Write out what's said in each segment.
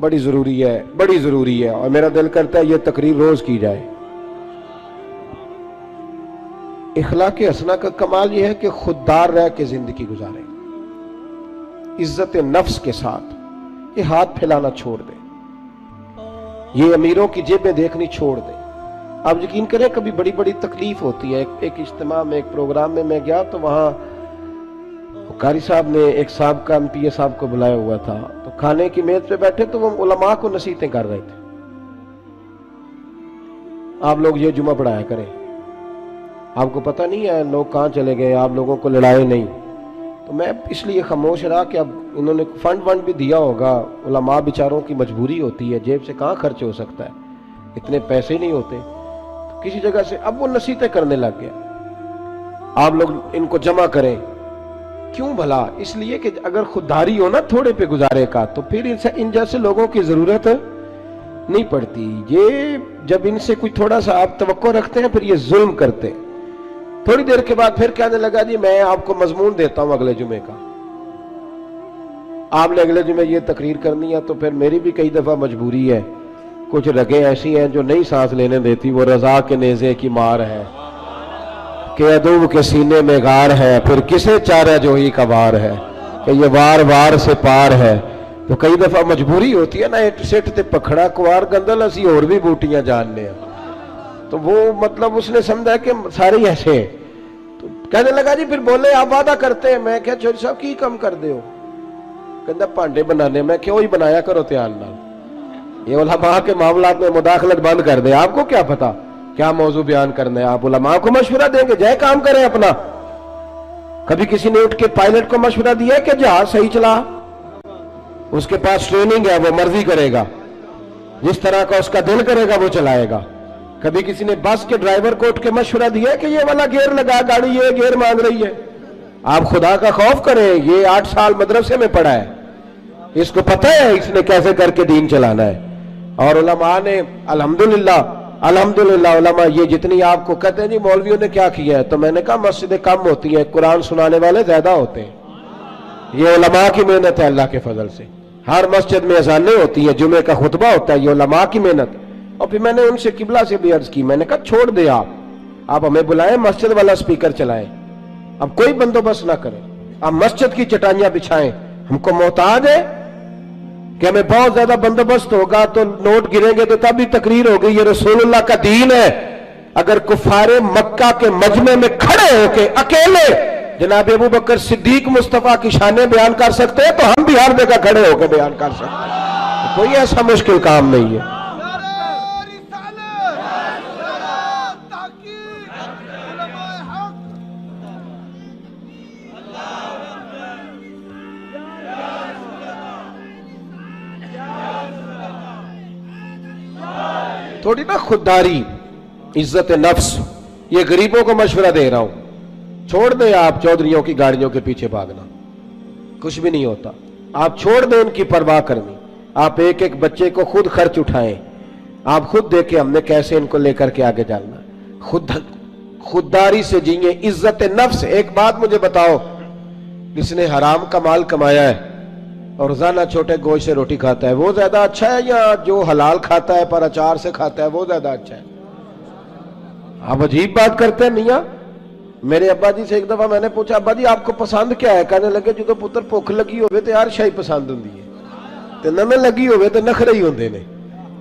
بڑی ضروری ہے، بڑی ضروری ہے، اور میرا دل کرتا ہے یہ تقریر روز کی جائے۔ اخلاق حسنہ کا کمال یہ ہے کہ خوددار رہ کے زندگی گزارے، عزت نفس کے ساتھ، یہ ہاتھ پھیلانا چھوڑ دے، یہ امیروں کی جیبیں دیکھنی چھوڑ دے۔ آپ یقین کریں کبھی بڑی بڑی تکلیف ہوتی ہے۔ ایک اجتماع میں، ایک پروگرام میں گیا تو وہاں قاری صاحب نے ایک صاحب کا MP صاحب کو بلایا ہوا تھا، تو کھانے کی میز پہ بیٹھے تو وہ علماء کو نصیحتیں کر رہے تھے، آپ لوگ یہ جمعہ پڑھایا کریں، آپ کو پتہ نہیں ہے لوگ کہاں چلے گئے، آپ لوگوں کو لڑائے نہیں۔ تو میں اس لیے خاموش رہا کہ اب انہوں نے فنڈ بھی دیا ہوگا، علماء بیچاروں کی مجبوری ہوتی ہے، جیب سے کہاں خرچ ہو سکتا ہے، اتنے پیسے نہیں ہوتے، تو کسی جگہ سے اب وہ نصیحتیں کرنے لگ گیا، آپ لوگ ان کو جمع کریں۔ کیوں بھلا؟ اس لیے کہ اگر خودداری ہو نا تھوڑے پہ گزارے کا، تو پھر ان جیسے لوگوں کی ضرورت نہیں پڑتی۔ یہ جب ان سے کوئی تھوڑا سا آپ توقع رکھتے ہیں، پھر یہ ظلم کرتے ہیں۔ تھوڑی دیر کے بعد پھر کہنے لگا جی میں آپ کو مضمون دیتا ہوں اگلے جمعے کا، آپ نے اگلے جمعے یہ تقریر کرنی ہے، تو پھر میری بھی کئی دفعہ مجبوری ہے، کچھ رگیں ایسی ہیں جو نہیں سانس لینے دیتی، وہ رضا کے نیزے کی مار ہے کہ عدو کے سینے میں غار ہے، پھر کسے چارہ جو ہی کا وار ہے کہ یہ وار وار سے پار ہے۔ تو کئی دفعہ مجبوری ہوتی ہے نا، ایٹ سٹ تے پکھڑا کوار گندل اسی اور بھی بوٹیاں جاننے ہیں، تو وہ مطلب اس نے سمجھا کہ سارے ایسے ہیں۔ تو کہنے لگا جی پھر بولے آپ وعدہ کرتے ہیں، میں کہا چوری صاحب کی کم کر دے ہو، کہتا پانڈے بنانے، میں کیوں ہی بنایا کرو تیان نال، یہ علماء کے معاملات میں مداخلت بند کر دے، آپ کو کیا پتا کیا موضوع بیان کرنا ہے، آپ علماء کو مشورہ دیں گے، جائے کام کریں اپنا۔ کبھی کسی نے اٹھ کے پائلٹ کو مشورہ دیا ہے کہ جہاز صحیح چلا، اس کے پاس ٹریننگ ہے، وہ مرضی کرے گا، جس طرح کا اس کا دل کرے گا وہ چلائے گا۔ کبھی کسی نے بس کے ڈرائیور کو اٹھ کے مشورہ دیا ہے کہ یہ والا گیئر لگا، گاڑی یہ گیئر مانگ رہی ہے۔ آپ خدا کا خوف کریں، یہ 8 سال مدرسے میں پڑھا ہے، اس کو پتہ ہے اس نے کیسے کر کے دین چلانا ہے۔ اور علماء نے الحمدللہ علماء یہ جتنی آپ کو کہتے ہیں جی مولویوں نے کیا کیا ہے، تو میں نے کہا مسجدیں کم ہوتی ہیں، قرآن سنانے والے زیادہ ہوتے ہیں، یہ علماء کی محنت ہے اللہ کے فضل سے۔ ہر مسجد میں اذانیں ہوتی ہیں، جمعے کا خطبہ ہوتا ہے، یہ علماء کی محنت۔ اور پھر میں نے ان سے قبلہ سے بھی عرض کی، میں نے کہا چھوڑ دے آپ ہمیں بلائیں، مسجد والا سپیکر چلائیں، اب کوئی بندوبست نہ کریں، آپ مسجد کی چٹائیاں بچھائیں، ہم کو محتاج ہے کہ ہمیں بہت زیادہ بندوبست ہوگا تو نوٹ گریں گے تو تب بھی تقریر ہوگی، یہ رسول اللہ کا دین ہے۔ اگر کفار مکہ کے مجمع میں کھڑے ہو کے اکیلے جناب ابو بکر صدیق مصطفیٰ کی شانیں بیان کر سکتے ہیں تو ہم بھی ہر جگہ کھڑے ہو کے بیان کر سکتے ہیں، کوئی ایسا مشکل کام نہیں ہے۔ تھوڑی نا خودداری، عزت نفس، یہ غریبوں کو مشورہ دے رہا ہوں، چھوڑ دیں آپ چودھریوں کی گاڑیوں کے پیچھے بھاگنا، کچھ بھی نہیں ہوتا، آپ چھوڑ دیں ان کی پرواہ کرنی، آپ ایک ایک بچے کو خود خرچ اٹھائیں، آپ خود دیکھیں ہم نے کیسے ان کو لے کر کے آگے جانا، خودداری سے جیئیں، عزت نفس۔ ایک بات مجھے بتاؤ، جس نے حرام کا مال کمایا ہے اور روزانہ چھوٹے گوشت سے روٹی کھاتا ہے وہ زیادہ اچھا ہے، یا جو حلال کھاتا ہے پر اچار سے کھاتا ہے وہ زیادہ اچھا ہے؟ آپ عجیب بات کرتے ہیں میاں۔ میرے ابا جی سے ایک دفعہ میں نے پوچھا ابا جی آپ کو پسند کیا ہے؟ کہنے لگے جو پتر بھوک لگی ہوئے تو ہر شے پسند ہوندی ہے، تے نہ لگی ہوئے تو نخرے ہی ہوندے نے،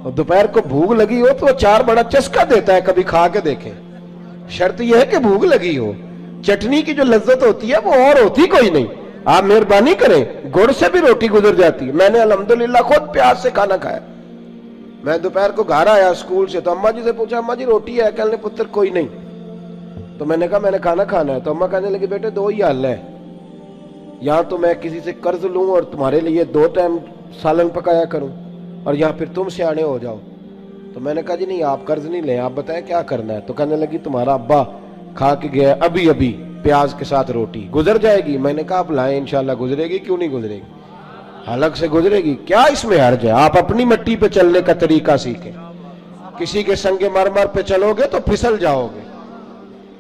اور دوپہر کو بھوک لگی ہو تو اچار بڑا چسکا دیتا ہے، کبھی کھا کے دیکھیں، شرط یہ ہے کہ بھوک لگی ہو، چٹنی کی جو لذت ہوتی ہے وہ اور ہوتی کوئی نہیں۔ آپ مہربانی کریں، گڑ سے بھی روٹی گزر جاتی ہے، میں نے الحمدللہ خود پیاز سے کھانا کھایا۔ میں دوپہر کو گھر آیا اسکول سے تو اماں جی سے پوچھا اماں جی روٹی ہے؟ کہنے پتر کوئی نہیں، تو میں نے کہا میں نے کھانا کھانا ہے، تو اماں کہنے لگی بیٹے دو ہی حل ہے، یا تو میں کسی سے قرض لوں اور تمہارے لیے 2 ٹائم سالن پکایا کروں، اور یا پھر تم سیانے ہو جاؤ۔ تو میں نے کہا جی نہیں آپ قرض نہیں لیں، آپ بتائیں کیا کرنا ہے؟ تو کہنے لگی تمہارا ابا کھا کے گیا ابھی پیاز کے ساتھ روٹی، گزر جائے گی؟ میں نے کہا آپ لائیں انشاءاللہ گزرے گی، کیوں نہیں گزرے گی، حلق سے گزرے گی، کیا اس میں حرج ہے؟ آپ اپنی مٹی پہ چلنے کا طریقہ سیکھیں، کسی کے سنگ مرمر پہ چلو گے تو پھسل جاؤ گے۔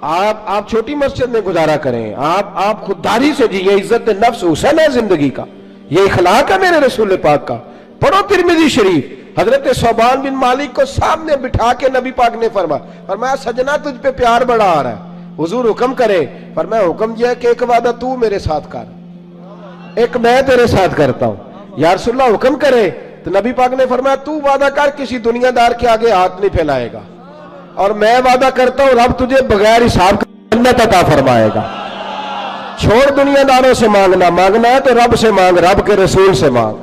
آپ چھوٹی مسجد میں گزارا کریں، آپ خودداری سے جیئے، عزت نفس حسن ہے زندگی کا، یہ اخلاق ہے میرے رسول پاک کا۔ पढ़ो तिरमिजी शरीफ, हजरत सोबान बिन मालिक को सामने बिठा के नबी पाक ने फरमाया सजना तुझ पे प्यार बड़ा आ रहा है, हुजूर हुक्म करे। फरमाया हुक्म यह है कि एक वादा तू मेरे साथ कर, एक मैं तेरे साथ करता हूं। या रसूलल्लाह हुक्म करे, तो नबी पाक ने फरमाया तू वादा कर किसी दुनियादार के आगे हाथ नहीं फैलाएगा, और मैं वादा करता हूं रब तुझे बगैर हिसाब के जन्नत अता फरमाएगा। छोड़ दुनियादारों से मांगना, मांगना है तो रब से मांग, रब के रसूल से मांग।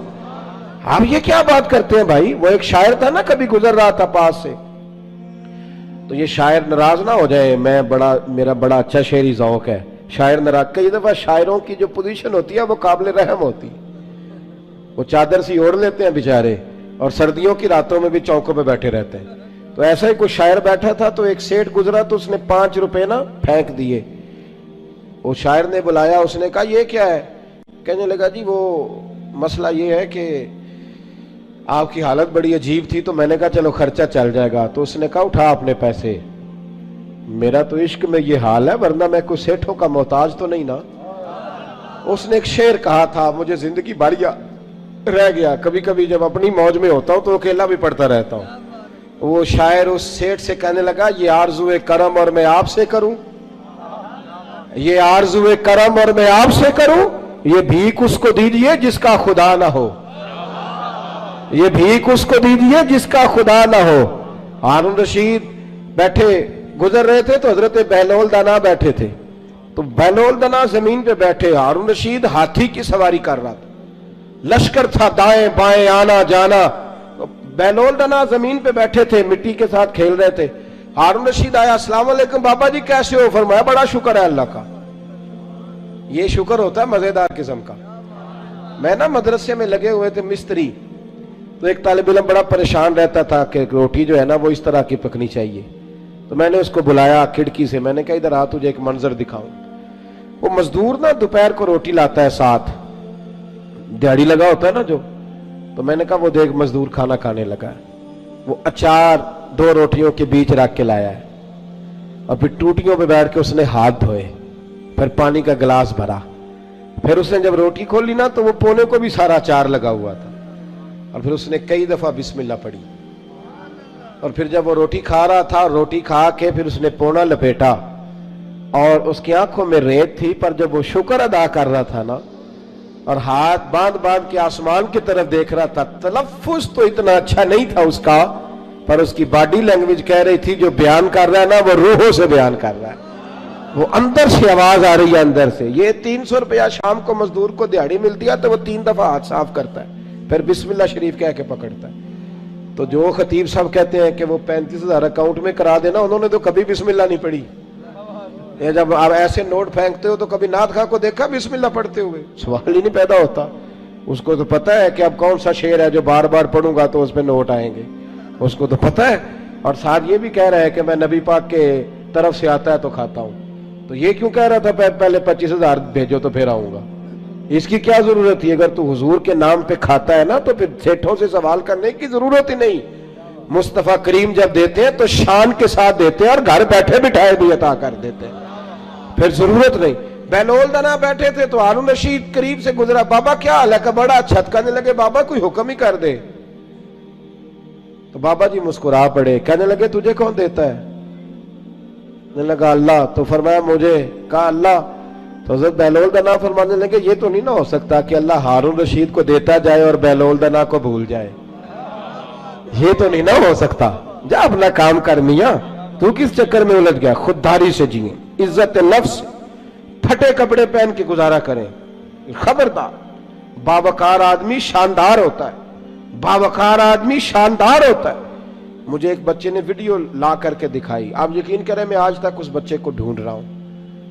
आप ये क्या बात करते हैं भाई? वो एक शायर था ना, कभी गुजर रहा था पास से, तो ये शायर नाराज ना हो जाए, मेरा बड़ा अच्छा शेरी ज़ौक है, शायर नाराज। कई दफा शायरों की जो पोजीशन होती है वो काबिल रहम होती है, वो चादर सी ओढ़ लेते हैं बेचारे, और सर्दियों की रातों में भी चौकों पे बैठे रहते हैं। तो ऐसा ही कोई शायर बैठा था, तो एक सेठ गुजरा, तो उसने 5 रुपए ना फेंक दिए। वो शायर ने बुलाया, उसने कहा ये क्या है? कहने लगा जी वो मसला ये है कि आपकी हालत बड़ी अजीब थी, तो मैंने कहा चलो खर्चा चल जाएगा। तो उसने कहा उठा अपने पैसे, मेरा तो इश्क में ये हाल है, वरना मैं कोई सेठों का मोहताज तो नहीं ना। उसने एक शेर कहा था, मुझे जिंदगी बढ़िया रह गया, कभी कभी जब अपनी मौज में होता हूं तो अकेला भी पढ़ता रहता हूं। वो शायर उस सेठ से कहने लगा ये आरज़ू करम और मैं आपसे करूं, ये आरज़ू करम और मैं आपसे करूं, ये भीख उसको दीजिए जिसका खुदा ना हो, ये भीख उसको दीजिए जिसका खुदा ना हो। हारून रशीद बैठे गुजर रहे थे, तो हजरत बहलोल दना बैठे थे, तो बहलोल दना जमीन पे बैठे, हारून रशीद हाथी की सवारी कर रहा था, लश्कर था दाएं बाएं आना जाना। तो बहलोल दना जमीन पे बैठे थे, मिट्टी के साथ खेल रहे थे। हारून रशीद आया, अस्सलाम वालेकुम बाबा जी कैसे हो? फरमाया बड़ा शुक्र है अल्लाह का। ये शुक्र होता है मजेदार किस्म का। मैं ना मदरसे में लगे हुए थे मिस्त्री, तो एक तालिब इल्म बड़ा परेशान रहता था कि रोटी जो है ना वो इस तरह की पकनी चाहिए। तो मैंने उसको बुलाया खिड़की से, मैंने कहा इधर आ तुझे एक मंजर दिखाऊं। वो मजदूर ना दोपहर को रोटी लाता है, साथ दिहाड़ी लगा होता है ना जो, तो मैंने कहा वो देख मजदूर खाना खाने लगा है। वो अचार 2 रोटियों के बीच रख के लाया है, और फिर टूटियों पे बैठ के उसने हाथ धोए, फिर पानी का गिलास भरा, फिर उसने जब रोटी खोली ना तो वो पोने को भी सारा अचार लगा हुआ था, और फिर उसने कई दफा बिस्मिल्लाह पढ़ी। और फिर जब वो रोटी खा रहा था, रोटी खा के फिर उसने पोना लपेटा, और उसकी आंखों में रेत थी, पर जब वो शुक्र अदा कर रहा था ना, और हाथ बांध बांध के आसमान की तरफ देख रहा था, तलफ्फुज तो इतना अच्छा नहीं था उसका, पर उसकी बॉडी लैंग्वेज कह रही थी जो बयान कर रहा है ना वो रूहों से बयान कर रहा है, वो अंदर से आवाज आ रही है अंदर से। ये 300 रुपया शाम को मजदूर को दिहाड़ी मिलती है, तो वो 3 दफा हाथ साफ करता है, फिर बिस्मिल्लाह शरीफ कह के पकड़ता है। तो जो खतीब साहब कहते हैं कि वो 35,000 अकाउंट में करा देना, उन्होंने तो कभी बिस्मिल्लाह नहीं पढ़ी। ये जब आप ऐसे नोट फेंकते हो तो कभी नाथ खां को देखा बिस्मिल्लाह पढ़ते हुए? सवाल ही नहीं पैदा होता। उसको तो पता है कि अब कौन सा शेर है जो बार बार पढ़ूंगा तो उस पर नोट आएंगे, उसको तो पता है। और साथ ये भी कह रहा है कि मैं नबी पाक के तरफ से आता है तो खाता हूं, तो ये क्यों कह रहा था पहले 25,000 भेजो तो फिर आऊंगा? इसकी क्या जरूरत है? अगर तू हुजूर के नाम पे खाता है ना तो फिर सेठों से सवाल करने की जरूरत ही नहीं। मुस्तफा करीम जब देते हैं तो शान के साथ देते हैं, और घर बैठे बिठाए भी अता कर देते हैं, फिर जरूरत नहीं। बहलोल दना बैठे थे, तो हारून रशीद करीब से गुजरा, बाबा क्या हाल है? का बड़ा अच्छा। कहने लगे बाबा कोई हुक्म ही कर दे। तो बाबा जी मुस्कुरा पड़े, कहने लगे तुझे कौन देता है? कहने लगा अल्लाह। तो फरमाया मुझे? कहा अल्लाह। तो हज़रत बहलोल दना फरमाने लगे ये तो नहीं ना हो सकता कि अल्लाह हारून रशीद को देता जाए और बहलोल दना को भूल जाए, ये तो नहीं ना हो सकता। जा अपना काम कर मियां, तू किस चक्कर में उलझ गया? खुददारी से जिए, इज्जत नफ्स, फटे कपड़े पहन के गुजारा करें। खबरदार, बावकार आदमी शानदार होता है, बावकार आदमी शानदार होता है। मुझे एक बच्चे ने वीडियो ला करके दिखाई, आप यकीन करें मैं आज तक उस बच्चे को ढूंढ रहा हूं।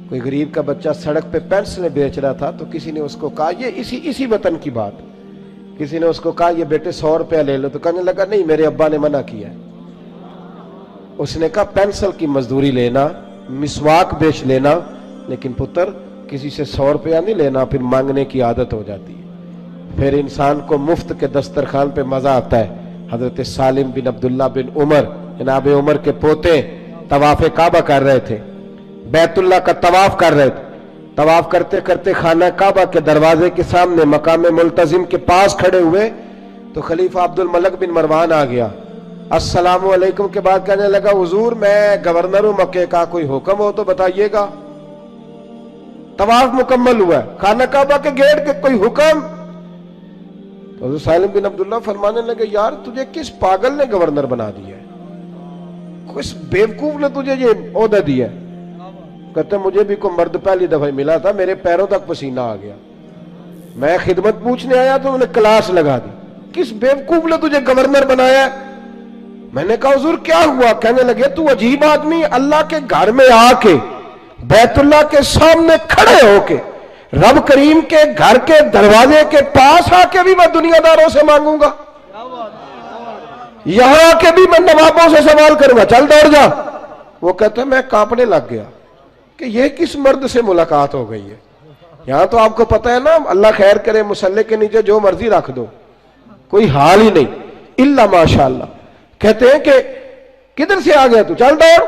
कोई गरीब का बच्चा सड़क पे पेंसिलें बेच रहा था, तो किसी ने उसको कहा, ये इसी वतन की बात, किसी ने उसको कहा ये बेटे 100 रुपया ले लो, तो कहने लगा नहीं मेरे अब्बा ने मना किया है। उसने कहा पेंसिल की मजदूरी लेना, मिसवाक बेच लेना, लेकिन पुत्र किसी से 100 रुपया नहीं लेना, फिर मांगने की आदत हो जाती है। फिर इंसान को मुफ्त के दस्तरखान पे मजा आता है। हजरत सालिम बिन अब्दुल्ला बिन उमर, जनाब उमर के पोते तवाफ काबा कर रहे थे, बैतुल्ला का तवाफ कर रहे थे। तवाफ करते करते खाना काबा के दरवाजे के सामने मकाम मुल्तजिम के पास खड़े हुए, تو खलीफा अब्दुल मलक बिन मरवान आ गया, अस्सलामु अलैकुम के बाद कहने लगा, हुजूर मैं गवर्नर हूं मक्के का, कोई हुक्म हो तो बताइएगा। तवाफ मुकम्मल हुआ, खाना काबा के गेट के कोई हुक्म? तो सालिम बिन अब्दुल्ला फरमाने लगे, यार तुझे किस पागल ने गवर्नर बना दिया है, किस बेवकूफ ने तुझे ये ओहदा दिया है? कहते मुझे भी कोई मर्द पहली दफा मिला था, मेरे पैरों तक पसीना आ गया, मैं खिदमत पूछने आया तो उन्हें क्लास लगा दी, किस बेवकूफ ने तुझे गवर्नर बनाया? मैंने कहा हुजूर क्या हुआ? कहने लगे तू अजीब आदमी, अल्लाह के घर में आके बैतुल्लाह के सामने खड़े होके रब करीम के घर के दरवाजे के पास आके भी मैं दुनियादारों से मांगूंगा, यहां आके भी मैं नवाबों से सवाल करूंगा, चल दौड़ जा। वो कहते मैं कांपने लग गया कि यह किस मर्द से मुलाकात हो गई है। यहां तो आपको पता है ना, अल्लाह खैर करे, मुसल्ले के नीचे जो मर्जी रख दो, कोई हाल ही नहीं, इल्ला माशाअल्लाह। कहते हैं कि किधर से आ गया तू, चल दौड़।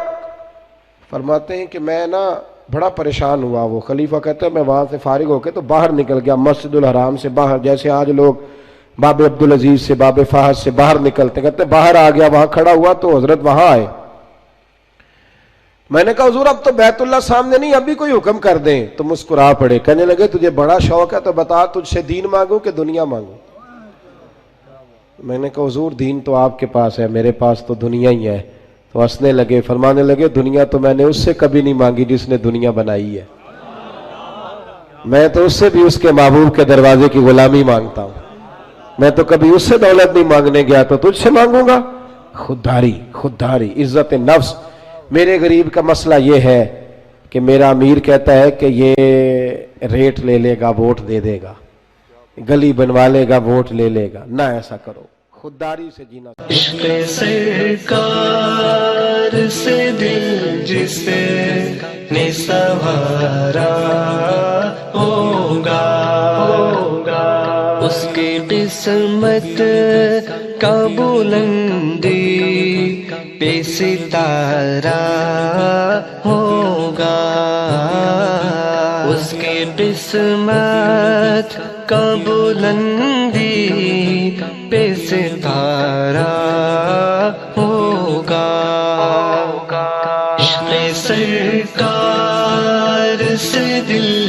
फरमाते हैं कि मैं ना बड़ा परेशान हुआ। वो खलीफा कहते हैं मैं वहां से फारिग होकर तो बाहर निकल गया, मस्जिदुल हराम से बाहर, जैसे आज लोग बाबे अब्दुल अजीज से, बाबे फहद से बाहर निकलते, कहते बाहर आ गया, वहां खड़ा हुआ तो हजरत वहां आए। मैंने कहा हुजूर अब तो बैतुल्लाह सामने नहीं, अभी कोई हुक्म कर दें। तो मुस्कुरा पड़े, कहने लगे तुझे बड़ा शौक है तो बता, तुझसे दीन मांगू कि दुनिया मांगू? मैंने कहा हुजूर दीन तो आपके पास है, मेरे पास तो दुनिया ही है। तो हंसने लगे, फरमाने लगे दुनिया तो मैंने उससे कभी नहीं मांगी जिसने दुनिया बनाई है, मैं तो उससे भी उसके महबूब के दरवाजे की गुलामी मांगता हूं, मैं तो कभी उससे दौलत नहीं मांगने गया तो तुझसे मांगूंगा? खुददारी, खुददारी, इज्जत नफ्स। मेरे गरीब का मसला यह है कि मेरा अमीर कहता है कि ये रेट ले लेगा, वोट दे देगा, गली बनवा लेगा, वोट ले लेगा। ना ऐसा करो, खुददारी से जीना। इश्क़ सरकार से दिल जिसे ने सवारा होगा, उसकी किस्मत का बुलंदी पे सितारा होगा, उसकी किस्मत का बुलंदी पे सितारा